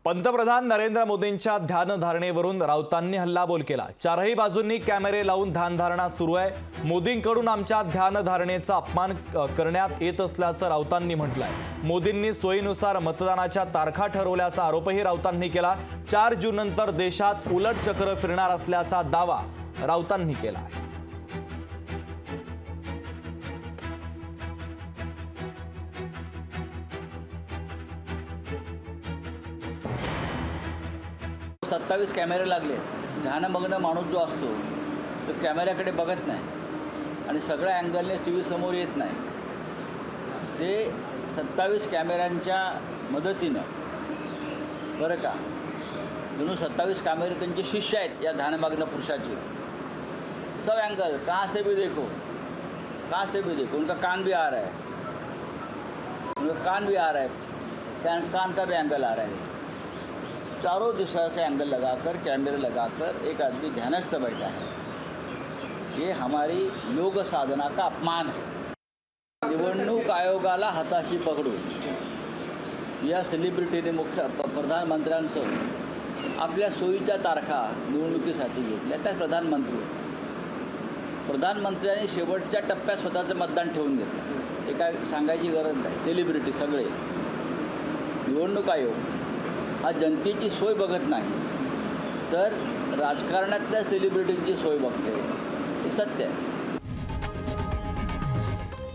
पंतप्रधान नरेंद्र मोदींच्या ध्यानधारणेवरून राऊतांनी हल्लाबोल केला। चारही बाजूंनी कॅमेरे लावून ध्यानधारणा सुरू आहे। मोदींकडून आमच्या ध्यानधारणेचा अपमान करण्यात येत असल्याचं राऊतांनी म्हटलंय। मोदींनी सोयीनुसार मतदानाच्या तारखा ठरवल्याचा आरोपही राऊतांनी केला। 4 जून नंतर देशात उलट चक्र फिरणार असल्याचा दावा राऊतांनी केला आहे। 27 कॅमेरे लागले। ध्यानमग्न माणूस जो असतो तो कॅमेऱ्याकडे बघत नाही आणि सगळ्या अँगलने टीव्ही समोर येत नाही। ते 27 कॅमेऱ्यांच्या मदतीनं बरं का जणू 27 कॅमेरे त्यांचे शिष्य आहेत या ध्यानमग्न पुरुषाचे। सब एंगल कहाँ से भी देखो उनका कान भी आ रहा है, उनका कान भी आ रहा है, कान का भी एंगल आ रहा है। चारों दिशा से एंगल लगाकर कैमरे लगाकर एक आदमी ध्यानस्थ बैठा है। ये हमारी योग साधना का अपमान है। निवडणूक आयोगाला हाताशी पकडून या सेलिब्रिटीने प्रधानमंत्र्यांसह आपल्या सोयीच्या तारखा निवडणुकीसाठी घेतल्या। त्या प्रधानमंत्र्यांनी शेवटच्या टप्प्यात स्वतःचं मतदान ठेवून घेतलं। हे काय सांगायची गरज नाही। सेलिब्रिटी सगळे निवडणूक आयोग हा जनतेची सोय बघत नाही तर राजकारणातल्या सेलिब्रिटींची सोय बघते। हे सत्य आहे।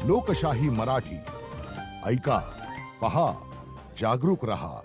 लोकशाही मराठी ऐका, पहा, जागरूक रहा।